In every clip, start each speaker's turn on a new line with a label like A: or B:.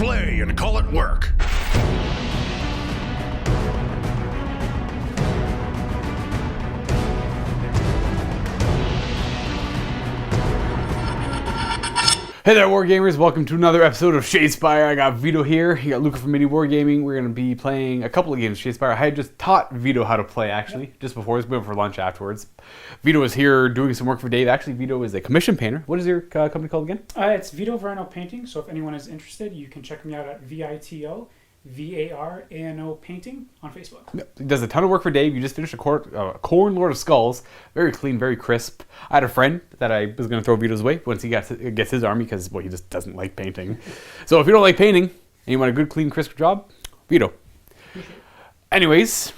A: play and call it work.
B: Hey there, Wargamers! Welcome to another episode of Shadespire. I got Vito here. You got Luka from MiniWarGaming. We're going to be playing a couple of games of Shadespire. I had just taught Vito how to play, actually, just before. We went for lunch afterwards. Vito was here doing some work for Dave. Actually, Vito is a commission painter. What is your company called again?
C: It's Vito Varano Painting. So if anyone is interested, you can check me out at VITO-VARANO Painting on Facebook.
B: Yep. He does a ton of work for Dave. You just finished a Corn Lord of Skulls. Very clean, very crisp. I had a friend that I was going to throw Vito's way once he gets his army because, well, he just doesn't like painting. So if you don't like painting and you want a good, clean, crisp job, Vito. Anyways,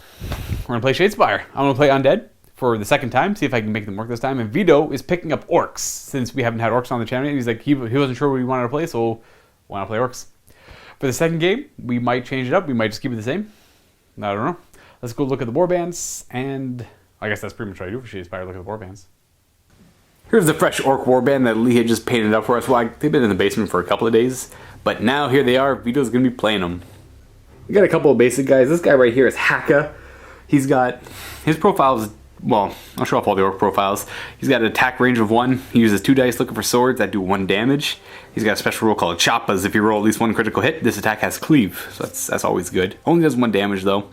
B: we're going to play Shadespire. I'm going to play Undead for the second time, see if I can make them work this time. And Vito is picking up Orcs since we haven't had Orcs on the channel. He's like, he wasn't sure what he wanted to play, so why not play Orcs? For the second game, we might change it up. We might just keep it the same. I don't know. Let's go look at the warbands, and I guess that's pretty much what I do for Shadespire, look at the warbands. Here's the fresh Orc warband that Lee had just painted up for us. Well, they've been in the basement for a couple of days, but now here they are. Vito's going to be playing them. We got a couple of basic guys. This guy right here is Haka. He's got, his profiles, well, I'll show off all the Orc profiles. He's got an attack range of 1. He uses 2 dice looking for swords that do 1 damage. He's got a special rule called Choppas. If you roll at least 1 critical hit, this attack has cleave. So that's always good. Only does 1 damage though.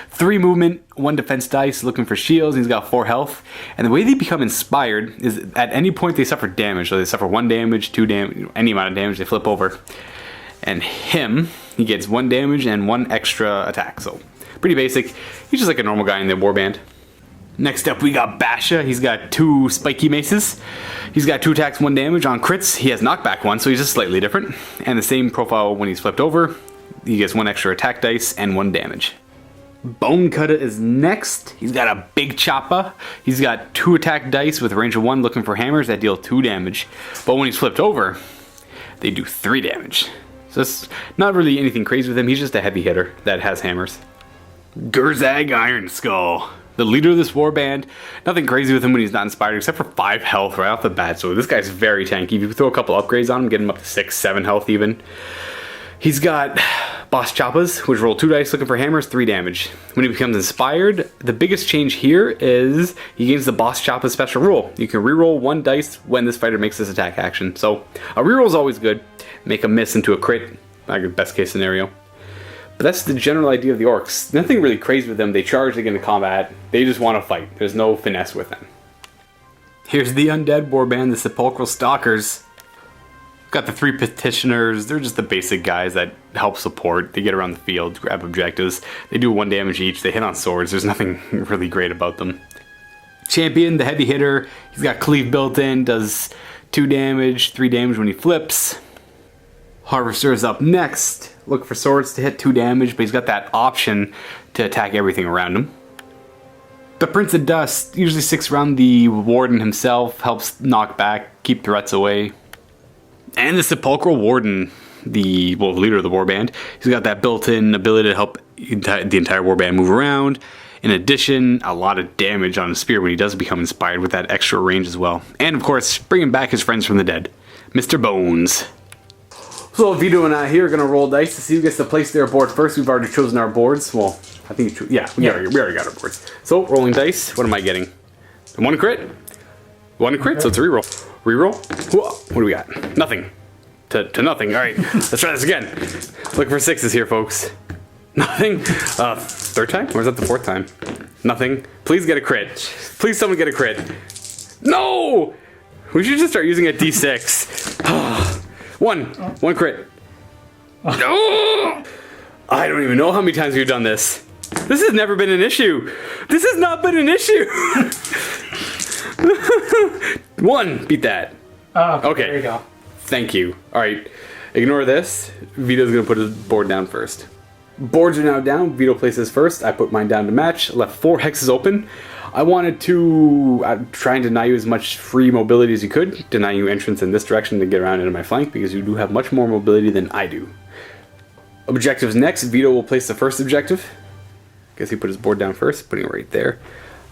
B: 3 movement, 1 defense dice, looking for shields. He's got 4 health. And the way they become inspired is at any point they suffer damage. So they suffer 1 damage, 2 damage, any amount of damage, they flip over. And him, he gets 1 damage and 1 extra attack. So pretty basic. He's just like a normal guy in the warband. Next up, we got Basha. He's got 2 spiky maces. He's got 2 attacks, 1 damage. On crits, he has knockback 1, so he's just slightly different. And the same profile when he's flipped over. He gets 1 extra attack dice and 1 damage. Bone Cutter is next. He's got a big choppa. He's got 2 attack dice with a range of 1 looking for hammers that deal 2 damage. But when he's flipped over, they do 3 damage. So it's not really anything crazy with him. He's just a heavy hitter that has hammers. Gurzag Iron Skull. The leader of this warband, nothing crazy with him when he's not inspired except for 5 health right off the bat. So this guy's very tanky. If you throw a couple upgrades on him, get him up to 6, 7 health even. He's got boss choppas, which roll 2 dice looking for hammers, 3 damage. When he becomes inspired, the biggest change here is he gains the boss choppa special rule. You can reroll 1 dice when this fighter makes this attack action. So a reroll is always good. Make a miss into a crit, like a best case scenario. But that's the general idea of the Orcs. Nothing really crazy with them. They charge, they get into combat. They just want to fight. There's no finesse with them. Here's the Undead warband, the Sepulchral Stalkers. Got the 3 petitioners. They're just the basic guys that help support. They get around the field, grab objectives. They do 1 damage each. They hit on swords. There's nothing really great about them. Champion, the heavy hitter. He's got cleave built in. Does 2 damage, 3 damage when he flips. Harvester is up next. Look for swords to hit 2 damage, but he's got that option to attack everything around him. The Prince of Dust usually sticks around the Warden himself, helps knock back, keep threats away. And the Sepulchral Warden, the leader of the warband, he's got that built-in ability to help the entire warband move around. In addition, a lot of damage on his spear when he does become inspired with that extra range as well. And of course, bringing back his friends from the dead, Mr. Bones. So Vito and I here are going to roll dice to see who gets to place their board first. We've already chosen our boards. Well, I think we already got our boards. So, rolling dice. What am I getting? 1 crit. 1 crit, so it's a reroll. Reroll. What do we got? Nothing. To nothing. All right, let's try this again. Look for 6s here, folks. Nothing. 3rd time? Or is that the 4th time? Nothing. Please get a crit. Please someone get a crit. No! We should just start using a D6. 1 crit. No! I don't even know how many times we've done this. This has never been an issue. This has not been an issue. 1, beat that. Okay.
C: There you go.
B: Thank you. All right, ignore this. Vito's gonna put his board down first. Boards are now down. Vito places first. I put mine down to match. Left 4 hexes open. I wanted to try and deny you as much free mobility as you could, deny you entrance in this direction to get around into my flank because you do have much more mobility than I do. Objectives next. Vito will place the first objective. Guess he put his board down first, putting it right there.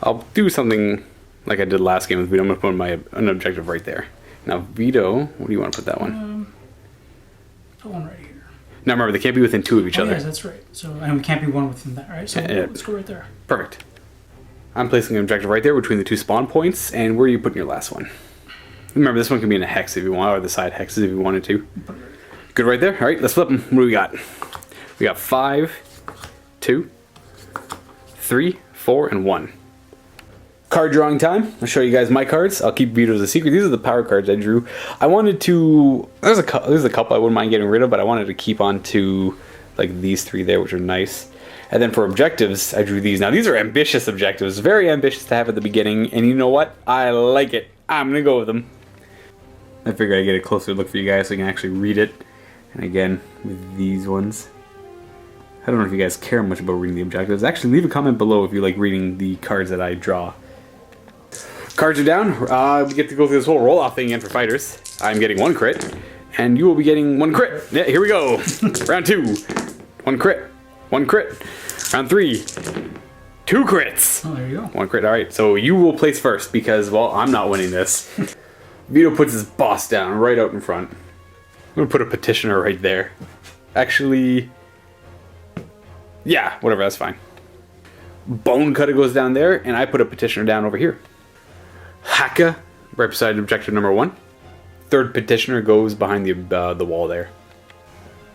B: I'll do something like I did last game with Vito. I'm going to put an objective right there. Now Vito, what do you want to put that one?
C: Put one right here.
B: Now remember, they can't be within 2 of each other.
C: Yes, that's right. So, and we can't be one within that, right? So let's go right there.
B: Perfect. I'm placing an objective right there between the 2 spawn points. And where are you putting your last one? Remember, this one can be in a hex if you want, or the side hexes if you wanted to. Good right there. All right, let's flip them. What do we got? We got 5, 2, 3, 4, and 1. Card drawing time. I'll show you guys my cards. I'll keep Vito's a secret. These are the power cards I drew. I wanted to... There's a couple I wouldn't mind getting rid of, but I wanted to keep on to like these 3 there, which are nice. And then for objectives, I drew these. Now, these are ambitious objectives. Very ambitious to have at the beginning. And you know what? I like it. I'm going to go with them. I figured I'd get a closer look for you guys so you can actually read it. And again, with these ones. I don't know if you guys care much about reading the objectives. Actually, leave a comment below if you like reading the cards that I draw. Cards are down. We get to go through this whole roll-off thing again for fighters. I'm getting 1 crit. And you will be getting 1 crit. Yeah, here we go. Round 2. 1 crit. 1 crit. Round 3. 2 crits.
C: Oh, there you go.
B: 1 crit. All right, so you will place first because, well, I'm not winning this. Vito puts his boss down right out in front. I'm going to put a petitioner right there. Actually, yeah, whatever, that's fine. Bone Cutter goes down there, and I put a petitioner down over here. Haka, right beside objective number 1. 3rd petitioner goes behind the wall there.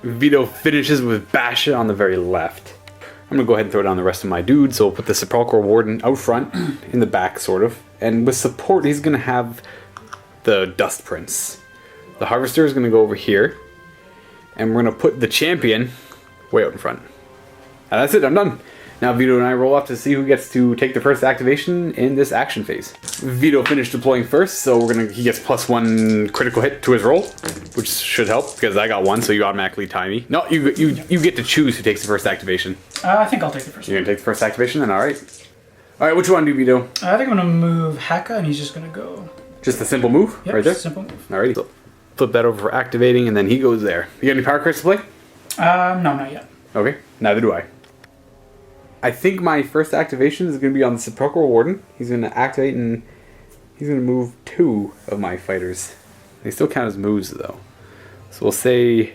B: Vito finishes with Basha on the very left. I'm going to go ahead and throw down the rest of my dudes, so we'll put the Sepulchral Warden out front, in the back, sort of. And with support, he's going to have the Dust Prince. The Harvester is going to go over here. And we're going to put the Champion way out in front. And that's it, I'm done. Now Vito and I roll off to see who gets to take the first activation in this action phase. Vito finished deploying first, so he gets +1 critical hit to his roll, which should help because I got 1, so you automatically tie me. No, you get to choose who takes the first activation.
C: I think I'll take the first one.
B: You're gonna take the first activation, then all right. All right, which one do you Vito?
C: I think I'm gonna move Haka, and he's just gonna go.
B: Just a simple move,
C: Yep,
B: right there.
C: Simple move.
B: Alrighty, so flip that over for activating, and then he goes there. You got any power cards to play?
C: No, not yet.
B: Okay, neither do I. I think my first activation is going to be on the Sepulchral Warden. He's going to activate and he's going to move 2 of my fighters. They still count as moves though. So we'll say...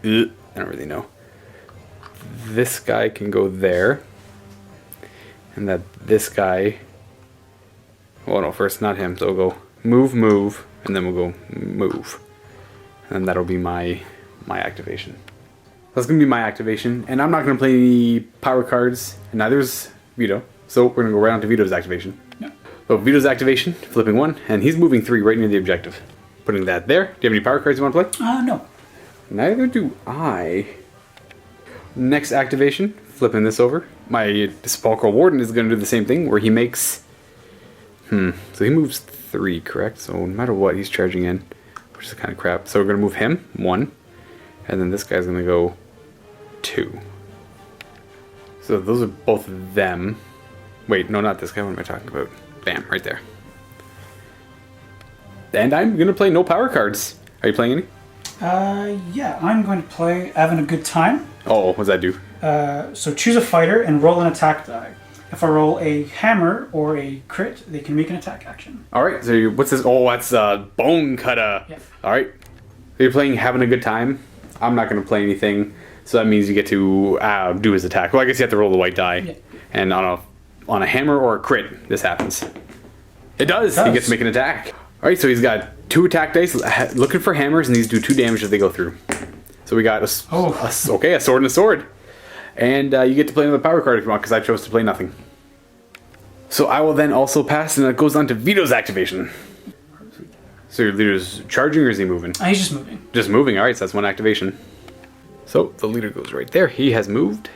B: I don't really know. This guy can go there. And that this guy... Oh no, first not him. So we'll go move, move, and then we'll go move. And that'll be my activation. That's going to be my activation, and I'm not going to play any power cards, and neither is Vito. So we're going to go right on to Vito's activation.
C: Yeah.
B: So Vito's activation, flipping 1, and he's moving 3 right near the objective. Putting that there. Do you have any power cards you want to play?
C: No.
B: Neither do I. Next activation, flipping this over. My Sepulchral Warden is going to do the same thing, where he makes... So he moves 3, correct? So no matter what, he's charging in, which is kind of crap. So we're going to move him, 1, and then this guy's going to go 2. So those are both of them. Wait, no, not this guy. What am I talking about? Bam, right there. And I'm going to play no power cards. Are you playing any?
C: Yeah, I'm going to play Having a Good Time.
B: Oh, what does that do?
C: So choose a fighter and roll an attack die. If I roll a hammer or a crit, they can make an attack action.
B: All right, so what's this? Oh, that's Bone Cutter.
C: Yeah.
B: All right. So you're playing Having a Good Time. I'm not going to play anything, so that means you get to do his attack. Well, I guess you have to roll the white die.
C: Yeah.
B: And on a hammer or a crit, this happens. It does. He gets to make an attack. All right, so he's got 2 attack dice, looking for hammers, and these do 2 damage if they go through. So we got a sword and a sword. And you get to play another power card if you want, because I chose to play nothing. So I will then also pass, and it goes on to Vito's activation. So your leader's charging, or is he moving?
C: He's just moving.
B: Just moving, alright, so that's 1 activation. So the leader goes right there. He has moved.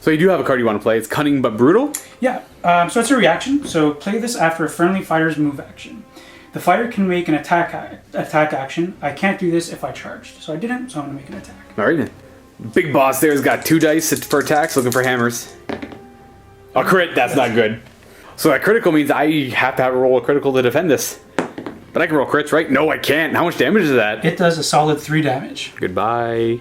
B: So you do have a card you want to play. It's Cunning but Brutal.
C: Yeah, so it's a reaction. So play this after a friendly fighter's move action. The fighter can make an attack action. I can't do this if I charged. So I didn't, so I'm going to make an attack.
B: Alright then. Big boss there has got 2 dice for attacks, looking for hammers. A crit, that's not good. So that critical means I have to have a roll a critical to defend this. But I can roll crits, right? No, I can't. How much damage is that?
C: It does a solid 3 damage.
B: Goodbye,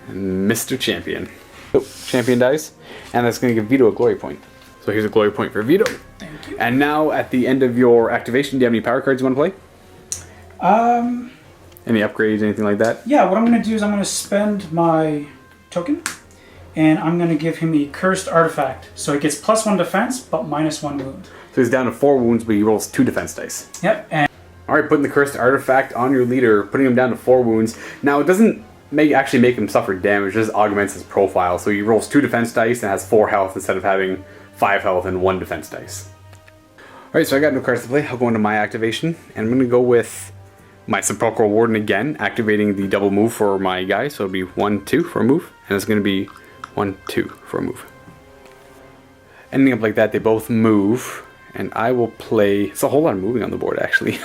B: Mr. Champion. Oh, champion dice. And that's going to give Vito a glory point. So here's a glory point for Vito.
C: Thank you.
B: And now, at the end of your activation, do you have any power cards you want to play? Any upgrades, anything like that?
C: Yeah, what I'm going to do is I'm going to spend my token, and I'm going to give him a cursed artifact. So he gets +1 defense, but -1 wound.
B: So he's down to 4 wounds, but he rolls 2 defense dice.
C: Yep, and
B: Alright, putting the cursed artifact on your leader, putting him down to 4 wounds. Now, it doesn't actually make him suffer damage, it just augments his profile. So he rolls 2 defense dice and has 4 health instead of having 5 health and 1 defense dice. Alright, so I got no cards to play. I'll go into my activation, and I'm going to go with my Sepulchral Warden again, activating the double move for my guy. So it'll be 1-2 for a move, and it's going to be 1-2 for a move. Ending up like that, they both move. And I will play. It's a whole lot of moving on the board, actually.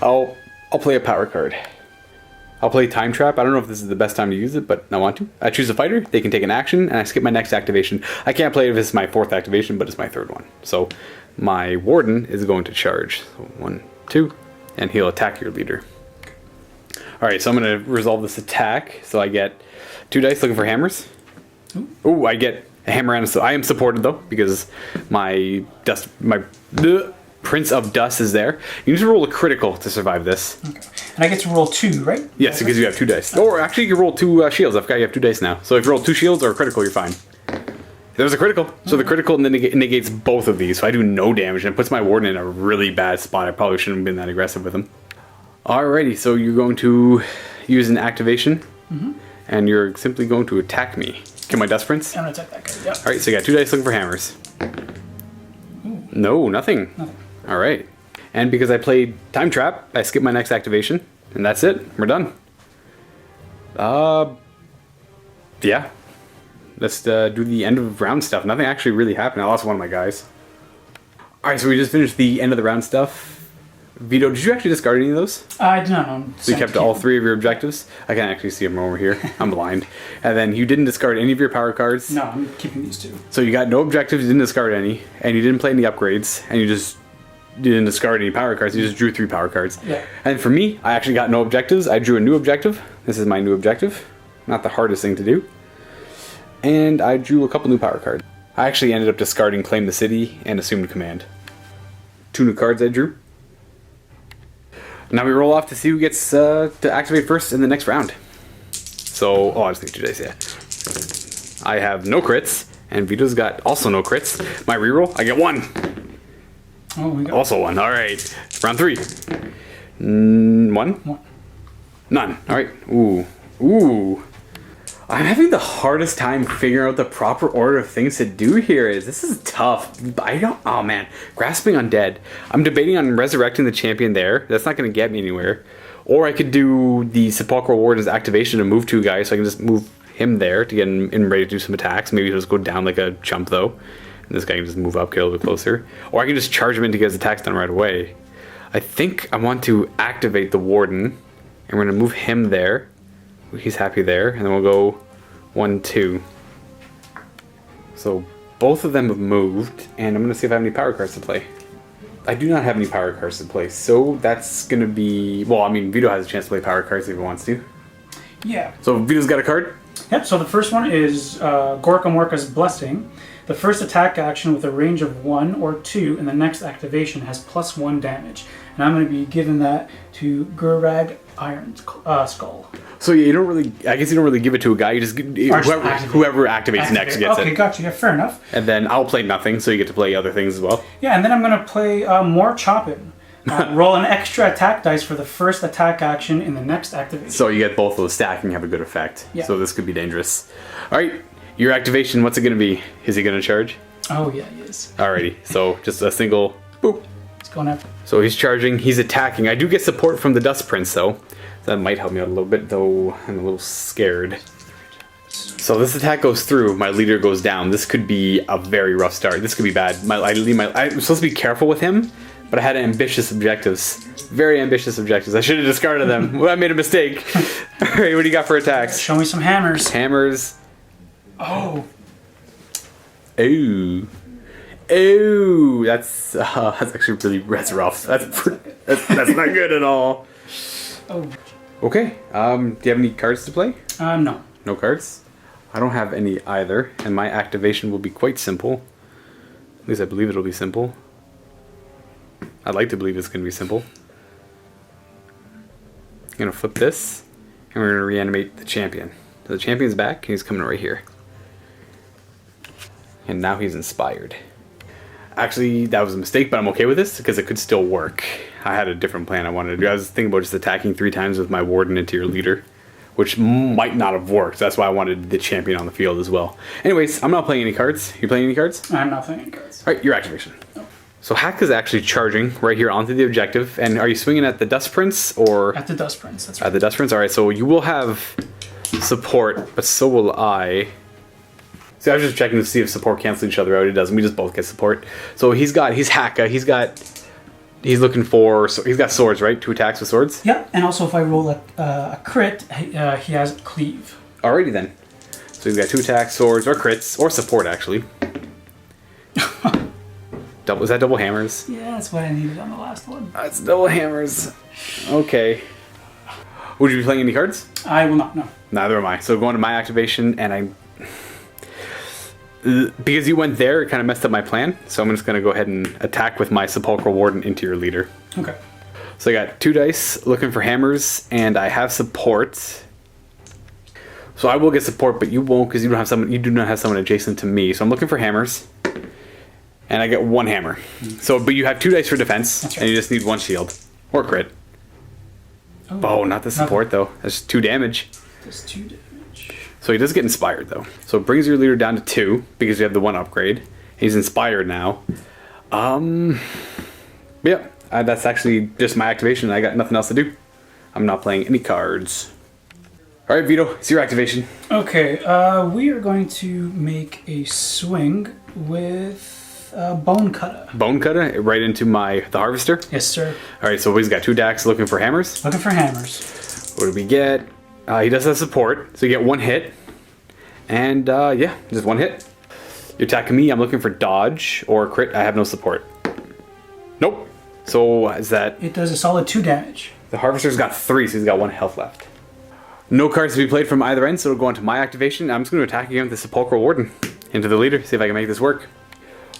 B: I'll play a power card. I'll play Time Trap. I don't know if this is the best time to use it, but I want to. I choose a fighter. They can take an action, and I skip my next activation. I can't play it if it's my 4th activation, but it's my 3rd one. So my Warden is going to charge. So 1, 2, and he'll attack your leader. All right, so I'm going to resolve this attack. So I get 2 dice looking for hammers. Ooh, I get a hammer and I am supported though because my Prince of Dust is there. You need to roll a critical to survive this. Okay.
C: And I get to roll 2, right?
B: Yes, because you have 2 dice. Or actually, you can roll 2 shields. I forgot you have 2 dice now. So if you roll 2 shields or a critical, you're fine. There's a critical. So the critical negates both of these. So I do no damage and it puts my Warden in a really bad spot. I probably shouldn't have been that aggressive with him. Alrighty, so you're going to use an activation. And you're simply going to attack me. Kill my Dust Prince?
C: I'm going to attack that guy, yep.
B: Alright, so you got 2 dice looking for hammers.
C: Ooh.
B: No, nothing.
C: Nothing.
B: Alright. And because I played Time Trap, I skip my next activation. And that's it. We're done. Yeah. Let's do the end of round stuff. Nothing actually really happened. I lost one of my guys. Alright, so we just finished the end of the round stuff. Vito, did you actually discard any of those?
C: I did not know.
B: So you kept all 3 of your objectives? I can't actually see them over here. I'm blind. And then you didn't discard any of your power cards?
C: No, I'm keeping these 2.
B: So you got no objectives, you didn't discard any, and you didn't play any upgrades, and you didn't discard any power cards, you just drew 3 power cards.
C: Yeah.
B: And for me, I actually got no objectives. I drew a new objective. This is my new objective. Not the hardest thing to do. And I drew a couple new power cards. I actually ended up discarding Claim the City and Assumed Command. 2 new cards I drew. Now we roll off to see who gets to activate first in the next round. So, I just need 2 dice, yeah. I have no crits, and Vito's got also no crits. My reroll, I get 1.
C: Oh, we got
B: Also 1, alright. Round 3. 1?
C: 1.
B: None, alright. Ooh. Ooh. I'm having the hardest time figuring out the proper order of things to do here. This is tough. Oh man. Grasping Undead. I'm debating on resurrecting the champion there. That's not going to get me anywhere. Or I could do the Sepulchral Warden's activation to move 2 guys, so I can just move him there to get him in ready to do some attacks. Maybe he'll just go down like a chump though. And this guy can just move up, get a little bit closer. Or I can just charge him in to get his attacks done right away. I think I want to activate the Warden. And we're going to move him there. He's happy there. And then we'll go 1, 2. So both of them have moved. And I'm going to see if I have any power cards to play. I do not have any power cards to play. So that's going to be... Well, I mean, Vito has a chance to play power cards if he wants to.
C: Yeah.
B: So Vito's got a card?
C: Yep, so the first one is Gorka Morka's Blessing. The first attack action with a range of 1 or 2 and the next activation has +1 damage. And I'm going to be giving that to Gurag Iron Skull.
B: So yeah, you don't really... I guess you don't really give it to a guy. You just... Whoever activates next gets it.
C: Okay, gotcha. Yeah, fair enough.
B: And then I'll play nothing, so you get to play other things as well.
C: Yeah, and then I'm going to play more Choppin'. Roll an extra attack dice for the first attack action in the next activation.
B: So you get both of those stacking have a good effect.
C: Yeah.
B: So this could be dangerous. Alright, your activation, what's it going to be? Is he going to charge?
C: Oh, yeah, he is.
B: Alrighty, so just a single boop.
C: It's going after.
B: So he's charging, he's attacking. I do get support from the Dust Prince, though. That might help me out a little bit, though I'm a little scared. So this attack goes through, my leader goes down. This could be a very rough start. This could be bad. I'm supposed to be careful with him, but I had ambitious objectives. Very ambitious objectives. I should have discarded them. Well, I made a mistake. Alright, what do you got for attacks?
C: Show me some hammers.
B: Hammers.
C: Oh.
B: Ooh. Ooh. That's actually really, that's rough. That's not good at all.
C: Oh.
B: Okay. Do you have any cards to play?
C: No.
B: No cards? I don't have any either, and my activation will be quite simple. At least I believe it'll be simple. I'd like to believe it's going to be simple. going to flip this, and we're going to reanimate the champion. So the champion's back, and he's coming right here. And now he's inspired. Actually, that was a mistake, but I'm okay with this because it could still work. I had a different plan I wanted to do. I was thinking about just attacking 3 times with my warden into your leader, which might not have worked. That's why I wanted the champion on the field as well. Anyways, I'm not playing any cards. You playing any cards?
C: I'm not playing any cards.
B: All right, your activation. So Haka's actually charging right here onto the objective. And are you swinging at the Dust Prince or?
C: At the Dust Prince, that's right.
B: At the Dust Prince? All right, so you will have support, but so will I. See, I was just checking to see if support cancels each other out. It doesn't. We just both get support. So he's Haka. He's looking for, so he's got swords, right? 2 attacks with swords?
C: Yep, and also if I roll a crit, he has cleave.
B: Alrighty then. So he's got 2 attacks, swords, or crits, or support actually. Was that double hammers?
C: Yeah, that's what I needed on the last one.
B: That's double hammers. Okay. Would you be playing any cards?
C: I will not, no.
B: Neither am I. So going to my activation, and because you went there, it kind of messed up my plan. So I'm just going to go ahead and attack with my Sepulchral Warden into your leader.
C: Okay.
B: So I got 2 dice looking for hammers, and I have support. So I will get support, but you won't because you do not have someone adjacent to me. So I'm looking for hammers. And I get 1 hammer. So, but you have 2 dice for defense,
C: That's right.
B: and you just need 1 shield. Or crit. Oh, not the support though. That's 2 damage.
C: That's 2 damage.
B: So he does get inspired though. So it brings your leader down to 2 because you have the 1 upgrade. He's inspired now. Yeah, that's actually just my activation. I got nothing else to do. I'm not playing any cards. All right, Vito, it's your activation.
C: Okay, we are going to make a swing with Bone Cutter.
B: Bone Cutter right into the Harvester.
C: Yes, sir.
B: All right, so he's got 2 decks looking for hammers.
C: Looking for hammers.
B: What do we get? He does have support, so you get 1 hit. And yeah, just 1 hit. You're attacking me. I'm looking for dodge or crit. I have no support. Nope. So is that?
C: It does a solid 2 damage.
B: The Harvester's got 3, so he's got 1 health left. No cards to be played from either end, so it'll go into my activation. I'm just going to attack again with the Sepulchral Warden into the leader. See if I can make this work.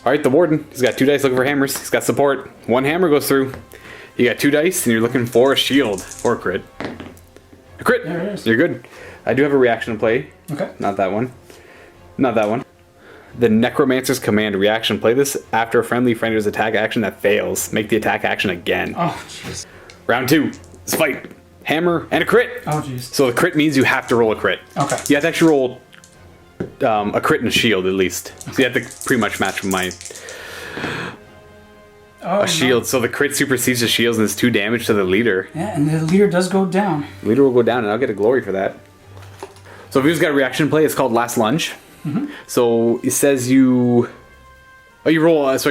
B: All right, the Warden. He's got 2 dice looking for hammers. He's got support. 1 hammer goes through. You got 2 dice, and you're looking for a shield or a crit. A crit.
C: There it is.
B: You're good. I do have a reaction to play.
C: Okay.
B: Not that one. Not that one. The Necromancer's Command reaction. Play this after a friendly fighter's attack action that fails. Make the attack action again.
C: Oh, jeez.
B: Round 2. Let's fight. Hammer and a crit.
C: Oh, jeez.
B: So the crit means you have to roll a crit.
C: Okay.
B: You have to actually roll a crit and a shield at least. Okay. So you have to pretty much match my shield. So the crit supersedes the shields and it's 2 damage to the leader.
C: Yeah, and the leader does go down.
B: The leader will go down and I'll get a glory for that. So if you've got a reaction play, it's called Last Lunge. Mm-hmm. So it says you roll one of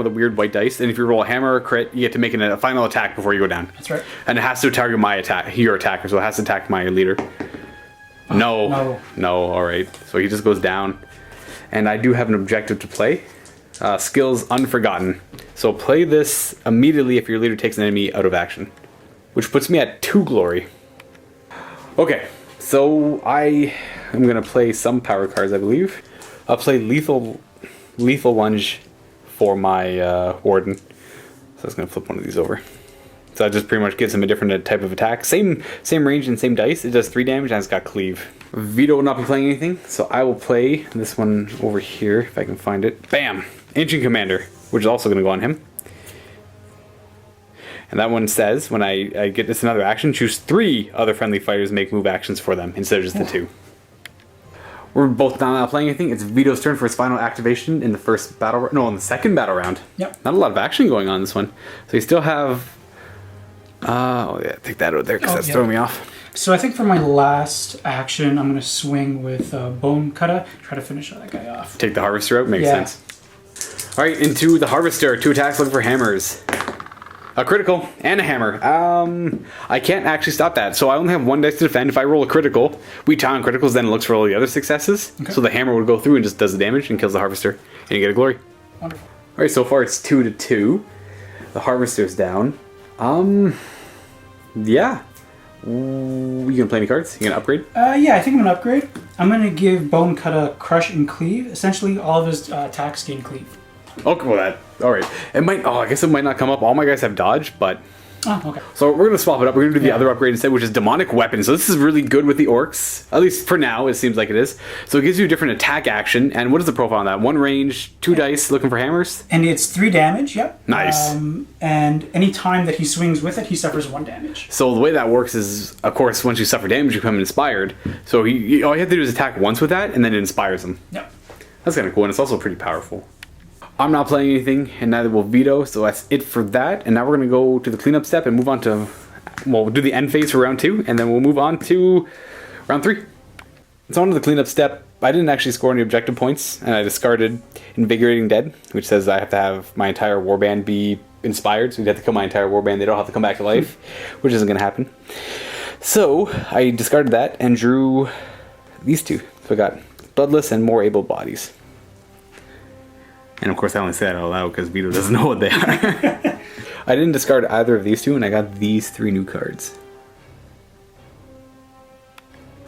B: the weird white dice, and if you roll a hammer or a crit, you get to make a final attack before you go down.
C: That's right.
B: And it has to target your attacker, so it has to attack my leader. No. All right. So he just goes down, and I do have an objective to play. Skills Unforgotten. So play this immediately if your leader takes an enemy out of action, which puts me at 2 glory. Okay, so I am gonna play some power cards, I believe. I'll play Lethal Lunge for my Warden. So I was gonna flip one of these over. So that just pretty much gives him a different type of attack. Same range and same dice. It does 3 damage and it's got cleave. Vito will not be playing anything, so I will play this one over here if I can find it. Bam! Ancient Commander, which is also gonna go on him. And that one says, when I get this another action, choose 3 other friendly fighters, make move actions for them instead of just the 2. We're both not playing anything. It's Vito's turn for his final activation in the second battle round.
C: Yep.
B: Not a lot of action going on in this one. So you still have... take that out there because that's throwing me off.
C: So I think for my last action, I'm going to swing with Bone Cutter, try to finish that guy off.
B: Take the Harvester out? Makes sense. All right, into the Harvester. 2 attacks looking for hammers. A critical and a hammer. I can't actually stop that. So I only have 1 dice to defend. If I roll a critical, we tie on criticals, then it looks for all the other successes. Okay. So the hammer would go through and just does the damage and kills the Harvester. And you get a glory.
C: Wonderful.
B: All right, so far it's 2-2. The Harvester's down. Yeah. You gonna play any cards? You gonna upgrade?
C: Yeah, I think I'm gonna upgrade. I'm gonna give Bone Cutter Crush and Cleave. Essentially, all of his attacks gain cleave.
B: Okay, well all right. It might. Oh, I guess it might not come up. All my guys have dodge, but
C: Oh, okay.
B: So we're going to swap it up. We're going to do the other upgrade instead, which is Demonic Weapon. So this is really good with the orcs. At least for now, it seems like it is. So it gives you a different attack action. And what is the profile on that? 1 range, 2 dice, looking for hammers?
C: And it's 3 damage, yep.
B: Nice.
C: And any time that he swings with it, he suffers 1 damage.
B: So the way that works is, of course, once you suffer damage, you become inspired. So all you have to do is attack once with that, and then it inspires him.
C: Yep.
B: That's kind of cool, and it's also pretty powerful. I'm not playing anything, and neither will Vito, so that's it for that. And now we're going to go to the cleanup step and move on to, well, we'll do the end phase for round 2, and then we'll move on to round 3. So on to the cleanup step. I didn't actually score any objective points, and I discarded Invigorating Dead, which says I have to have my entire warband be inspired, so you'd have to kill my entire warband. They don't have to come back to life, which isn't going to happen. So I discarded that and drew these 2. So I got Bloodless and More Able Bodies. And of course, I only say that out loud because Vito doesn't know what they are. I didn't discard either of these 2, and I got these 3 new cards.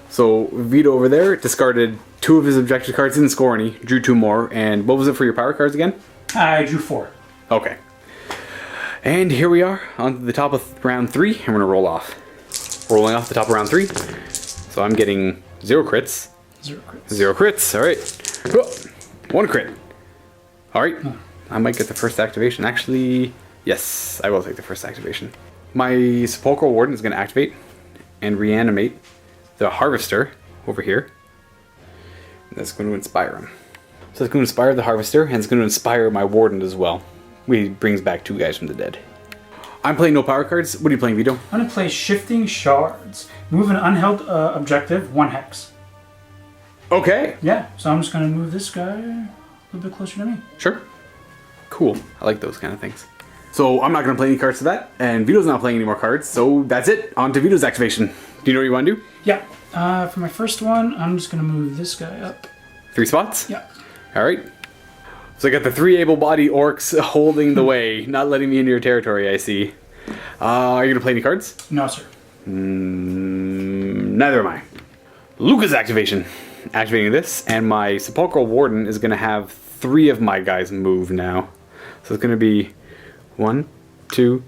B: So Vito over there discarded 2 of his objective cards, didn't score any, drew 2 more. And what was it for your power cards again?
C: I drew 4.
B: Okay. And here we are on the top of round 3, and we're gonna roll off. Rolling off the top of round 3. So I'm getting 0 crits.
C: 0 crits.
B: 0 crits. All right. 1 crit. All right, I might get the first activation. Actually, yes, I will take the first activation. My Sepulchral Warden is going to activate and reanimate the Harvester over here. That's going to inspire him. So it's going to inspire the Harvester, and it's going to inspire my Warden as well. He brings back 2 guys from the dead. I'm playing no power cards. What are you playing, Vito?
C: I'm going to play Shifting Shards. Move an unheld objective 1 hex.
B: Okay.
C: Yeah, so I'm just going to move this guy a little bit closer to me.
B: Sure. Cool. I like those kind of things. So I'm not going to play any cards for that, and Vito's not playing any more cards, so that's it. On to Vito's activation. Do you know what you want to do?
C: Yeah. For my first one, I'm just going to move this guy up.
B: 3 spots?
C: Yeah.
B: All right. So I got the 3 able-bodied orcs holding the way, not letting me into your territory, I see. Are you going to play any cards?
C: No, sir.
B: Neither am I. Luka's activation. Activating this, and my Sepulchral Warden is going to have 3 of my guys move now. So it's going to be 1, 2,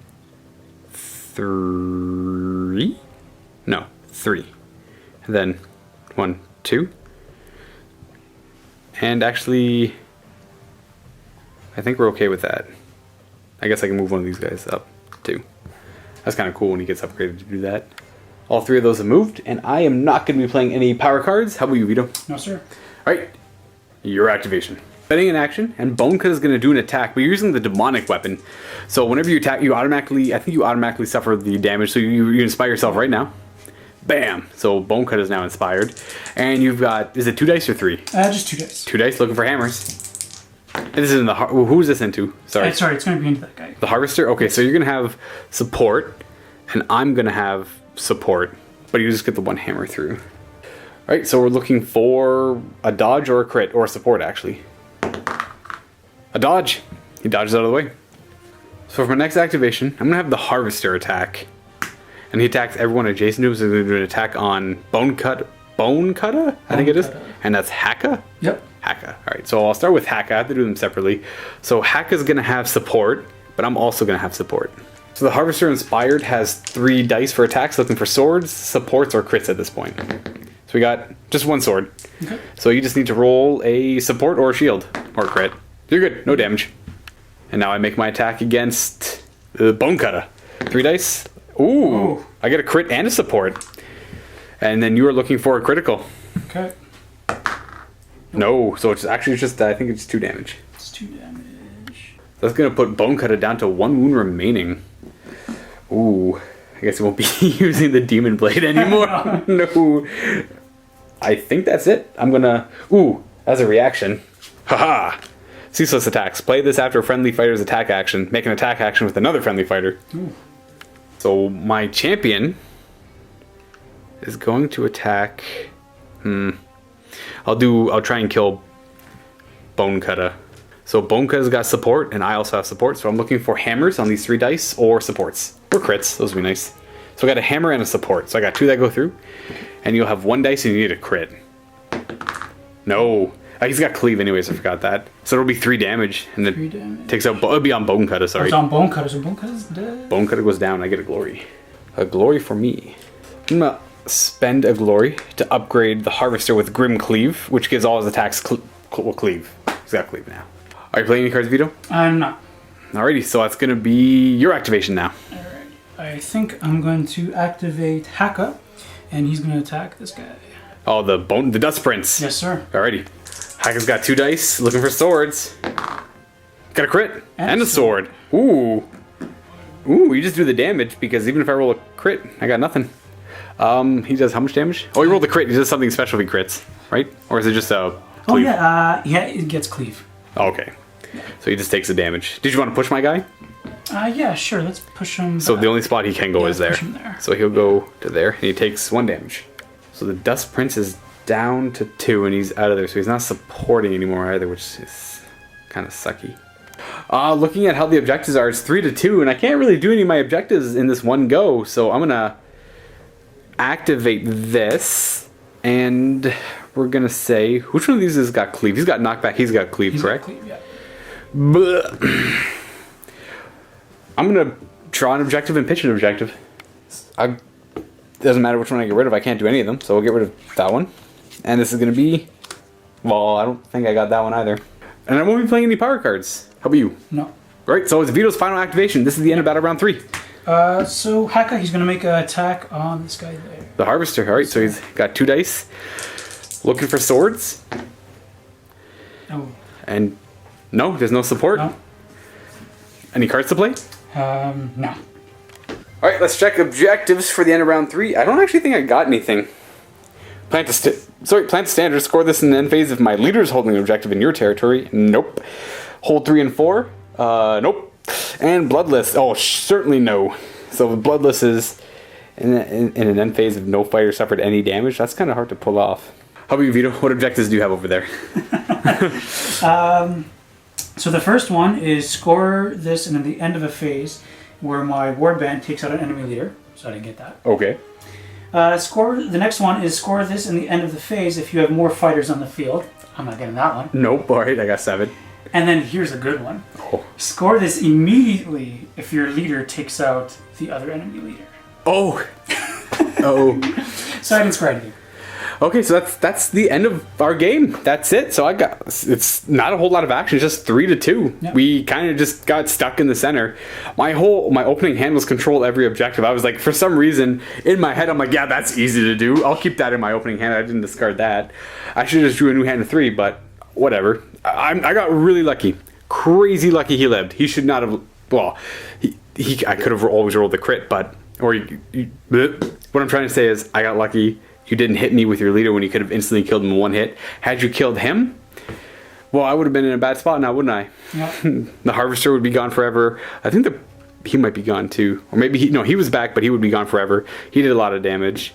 B: 3. No, 3. And then 1, 2. And actually, I think we're okay with that. I guess I can move one of these guys up too. That's kind of cool when he gets upgraded to do that. All 3 of those have moved, and I am not going to be playing any power cards. How about you, Vito?
C: No, sir.
B: Alright, your activation. Setting in action, and Bone Cut is going to do an attack, but you're using the Demonic Weapon. So whenever you attack, you automatically, I think you automatically suffer the damage, so you inspire yourself right now. Bam! So Bone Cut is now inspired. And you've got, is it 2 dice or 3?
C: Just 2 dice.
B: 2 dice, looking for hammers. And this is in the, who is this into? Sorry.
C: Sorry, it's going to be into that guy.
B: The Harvester? Okay, so you're going to have support, and I'm going to have support, but you just get the 1 hammer through. Alright, so we're looking for a dodge or a crit, or a support actually. A dodge! He dodges out of the way. So for my next activation, I'm going to have the Harvester attack. And he attacks everyone adjacent to him, so he's going to do an attack on Bone Cutter, I think it is. And that's Haka?
C: Yep.
B: Haka. Alright, so I'll start with Haka. I have to do them separately. So Haka's going to have support, but I'm also going to have support. So the Harvester Inspired has 3 dice for attacks, looking for swords, supports, or crits at this point. So we got just 1 sword.
C: Okay.
B: So you just need to roll a support or a shield, or a crit. You're good, no damage. And now I make my attack against the Bone Cutter. 3 dice. Ooh, I get a crit and a support. And then you are looking for a critical.
C: Okay.
B: No, so it's actually just, I think it's 2 damage.
C: It's 2 damage.
B: That's going to put Bone Cutter down to 1 wound remaining. Ooh, I guess we won't be using the Demon Blade anymore. No. I think that's it. I'm going to, as a reaction. Haha. Ceaseless Attacks. Play this after a friendly fighter's attack action. Make an attack action with another friendly fighter.
C: Ooh.
B: So my champion is going to attack. I'll try and kill Bone Cutter. So Bone Cutter's got support, and I also have support. So I'm looking for hammers on these 3 dice, or supports, or crits. Those would be nice. So I got a hammer and a support. So I got 2 that go through, and you'll have 1 dice, and you need a crit. No, He's got cleave anyways, I forgot that. So it'll be 3 damage. And then
C: 3 damage.
B: takes out... It'll be on Bone Cutter, sorry.
C: It's on Bone Cutter, so Bone Cutter's dead.
B: Bone Cutter goes down, I get a glory. A glory for me. I'm gonna spend a glory to upgrade the Harvester with Grim Cleave, which gives all his attacks cleave. He's got cleave now. Are you playing any cards, Vito?
C: I'm not.
B: Alrighty, so that's gonna be your activation now.
C: Alright. I think I'm going to activate Haka, and he's going to attack this guy.
B: Oh, the Dust Prince.
C: Yes, sir.
B: Alrighty. Haka's got 2 dice, looking for swords. Got a crit and a sword. Ooh. Ooh, you just do the damage because even if I roll a crit, I got nothing. He does how much damage? Oh, he rolled a crit. He does something special if he crits, right? Or is it just a cleave?
C: Oh, yeah, it gets cleave.
B: Oh, okay. So he just takes the damage. Did you want to push my guy?
C: Yeah, sure. Let's push him.
B: So the only spot he can go is there.
C: Push him there.
B: So he'll go to there, and he takes 1 damage. So the Dust Prince is down to 2, and he's out of there. So he's not supporting anymore either, which is kind of sucky. Looking at how the objectives are, it's 3 to 2, and I can't really do any of my objectives in this one go. So I'm gonna activate this, and we're gonna say which one of these has got cleave? He's got knockback. He's got cleave, correct?
C: Got cleave, yeah.
B: I'm gonna draw an objective and pitch an objective. Doesn't matter which one I get rid of. I can't do any of them, so we'll get rid of that one. And this is gonna be, well, I don't think I got that one either. And I won't be playing any power cards. How about you?
C: No.
B: Right. So it's Vito's final activation. This is the end of battle round 3.
C: So Haka, he's going to make an attack on this guy there.
B: The Harvester. All right. So he's got 2 dice, looking for swords.
C: Oh.
B: And no, there's no support.
C: No.
B: Any cards to play?
C: No.
B: All right, let's check objectives for the end of round 3. I don't actually think I got anything. Plant a standard. Score this in the end phase if my leader is holding an objective in your territory. Nope. Hold 3 and 4. Nope. And Bloodless. Oh, certainly no. So the Bloodless is in an end phase if no fighter suffered any damage. That's kind of hard to pull off. How about you, Vito? What objectives do you have over there?
C: So the first one is score this and at the end of a phase where my warband takes out an enemy leader. So I didn't get that.
B: Okay.
C: The next one is score this in the end of the phase if you have more fighters on the field. I'm not getting that one.
B: Nope. All right, I got 7.
C: And then here's a good one.
B: Oh.
C: Score this immediately if your leader takes out the other enemy leader.
B: Oh. Oh.
C: So I didn't score anything.
B: Okay, so that's the end of our game. That's it. So it's not a whole lot of action. It's just 3 to 2.
C: Yep.
B: We kind of just got stuck in the center. My opening hand was control every objective. I was like, for some reason in my head, I'm like, yeah, that's easy to do. I'll keep that in my opening hand. I didn't discard that. I should have just drew a new hand of 3, but whatever. I got really lucky. Crazy lucky he lived. He should not have. Well, I could have always rolled the crit, but what I'm trying to say is I got lucky. You didn't hit me with your leader when you could have instantly killed him in 1 hit. Had you killed him, well, I would have been in a bad spot now, wouldn't I?
C: Yep.
B: The Harvester would be gone forever. I think he might be gone too. Or maybe he was back, but he would be gone forever. He did a lot of damage.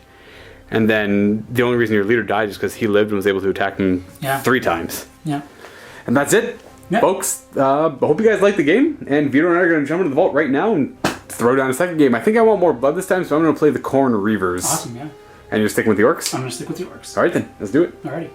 B: And then the only reason your leader died is because he lived and was able to attack him 3 times.
C: Yeah.
B: And that's it,
C: Yep.
B: folks. Hope you guys like the game. And Vito and I are going to jump into the vault right now and throw down a second game. I think I want more blood this time, so I'm going to play the Khorne Reavers.
C: Awesome, yeah.
B: And you're sticking with the orcs?
C: I'm going to stick with the orcs.
B: All right, then. Let's do it.
C: Alrighty.